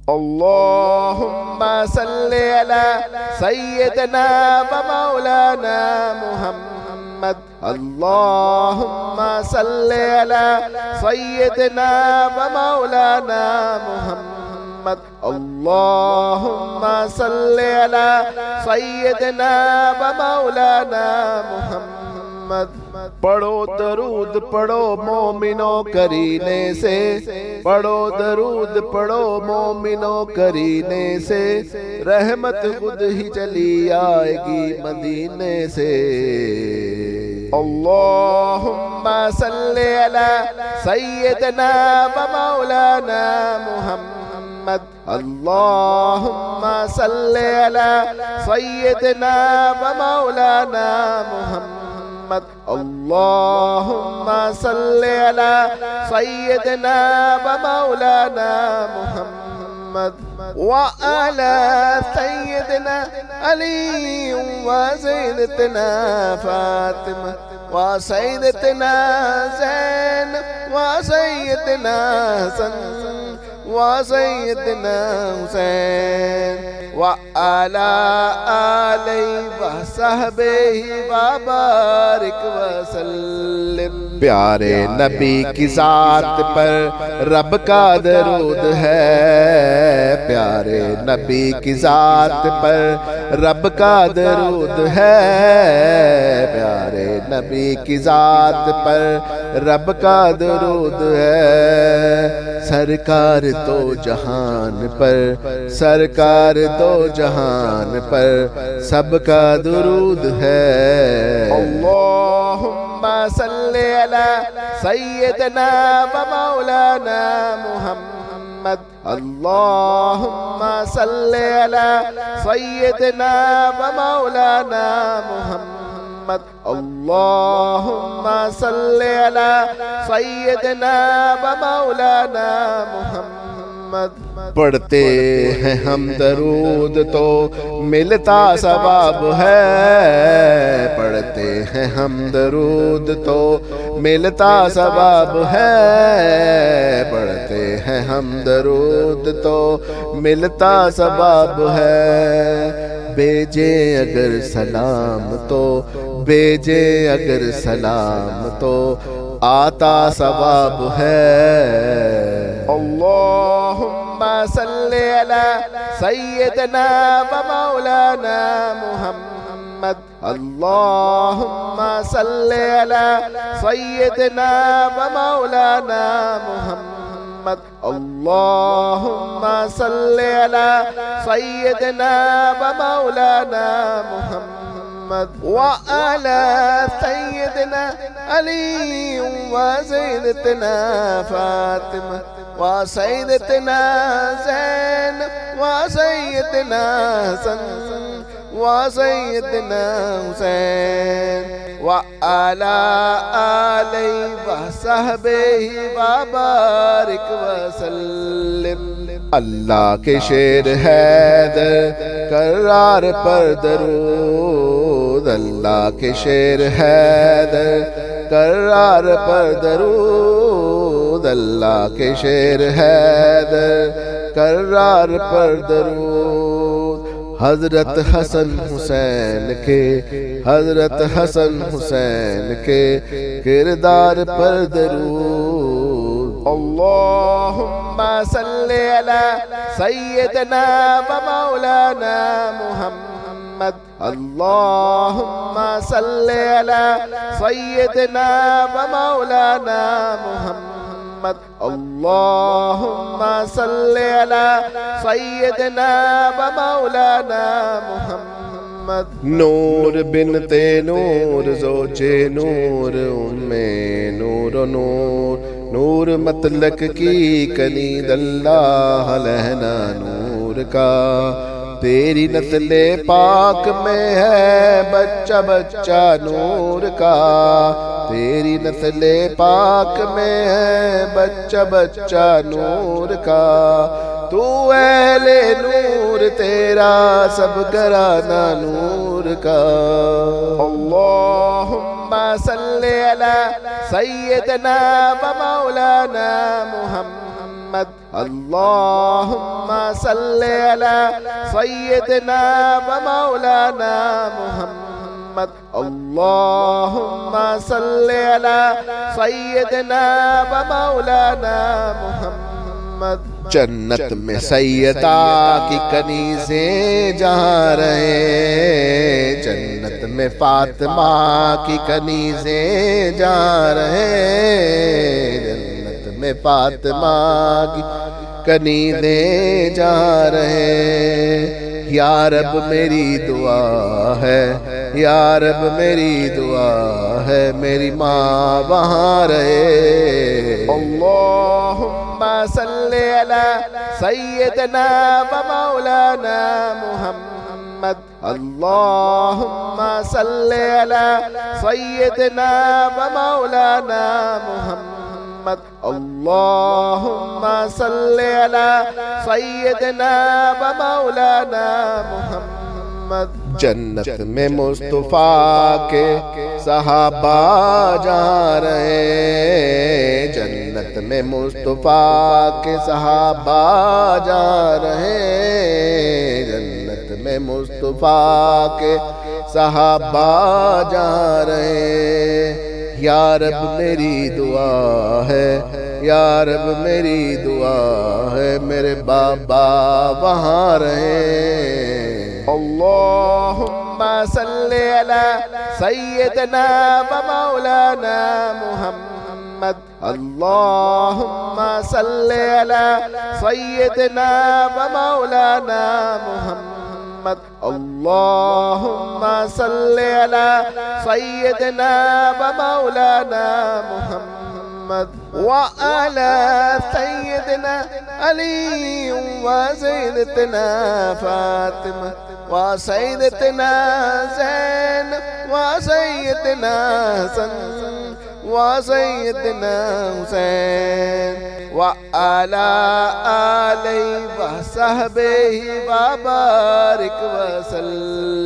اللهم صل على سيدنا ومولانا محمد اللهم صل على سيدنا ومولانا محمد اللهم صل على سيدنا ومولانا محمد پڑھو درود پڑھو مومنوں کرینے سے پڑھو درود پڑھو مومنوں کرینے سے رحمت خود ہی چلی آئے گی مدینے سے اللہم صلی علی سیدنا و مولانا محمد اللہم صلی علی سیدنا و مولانا محمد اللہم صلی علی سیدنا و مولانا محمد وعلی سیدنا علی وسیدتنا فاطمہ وسیدتنا زین وسیدنا حسن وسیدنا حسین وعلی آلہ وصحبہ وبارک وسلم پیارے نبی کی ذات پر رب کا درود ہے پیارے نبی کی ذات پر رب کا درود ہے پیارے نبی کی ذات پر رب کا درود ہے سرکار دو جہان پر سرکار دو جہان پر سب کا درود ہے اللہم صلی علی سیدنا و مولانا محمد اللہم صلی علی سیدنا و مولانا محمد اللہم صلی علی سیدنا و مولانا محمد پڑھتے ہیں ہم درود تو ملتا ثواب ہے پڑھتے ہیں ہم درود تو ملتا ثواب ہے پڑھتے ہیں ہم درود تو ملتا ثواب ہے بھیجے اگر سلام تو بھیجے اگر سلام تو آتا ثواب ہے اللہم صلی علی سیدنا و مولانا محمد اللہم صلی علی سیدنا و مولانا محمد اللہم صلی علی سیدنا و مولانا محمد وعلی سیدنا علی وسیدتنا فاطمہ وسیدتنا زین وسیدتنا حسن وسیدنا حسین وعلی آلہ وصحبہ وبارک وسلم اللہ کے شیر حیدر کرار پر درود اللہ کے شیر حیدر کرار پر درود اللہ کے شیر حیدر کرار پر درود حضرت حسن حسین کے حضرت حسن حسین کے کردار پر درود اللہم صلی علی سیدنا و مولانا محمد اللہم صلی علی سیدنا و مولانا محمد اللہم صلی علی سیدنا و مولانا محمد نور بنت نور زوج نور ام نور و نور نور مطلق کی کنید اللہ لہنا نور کا تیری نسل پاک میں ہے بچہ بچہ نور کا تیری نسل پاک میں ہے بچہ بچہ نور کا تو اہل نور تیرا سب گھرانہ نور کا اللہم صلی علی سیدنا و مولانا محمد محمد اللهم صل على سيدنا ومولانا محمد اللهم صل على سيدنا ومولانا محمد جنت میں سیدہ کی کنیزیں جہاں رہے جنت میں فاطمہ کی کنیزیں جہاں رہے جنت میں فاطمہ کی کنیزیں جہاں رہے یا رب میری دعا ہے یا رب میری دعا ہے میری ماں وہاں رہے اللہم صل علی سیدنا و مولانا محمد اللہم صل علی سیدنا و مولانا محمد اللہم صل علی سیدنا و مولانا محمد جنت میں مصطفیٰ کے صحابہ جہاں رہے جنت میں مصطفیٰ کے صحابہ جہاں رہے جنت میں مصطفیٰ کے صحابہ جہاں رہے یا رب میری دعا ہے یا رب میری دعا ہے میرے بابا وہاں رہے اللہم صل علی سیدنا و مولانا محمد اللہم صل علی سیدنا و مولانا محمد اللہم صل علی سیدنا و مولانا محمد وعلى سيدنا علي وسيدتنا فاطمة وسيدتنا زينب وسيدنا حسن وسيدنا حسين وعلى آله وصحبه وبارك وسلم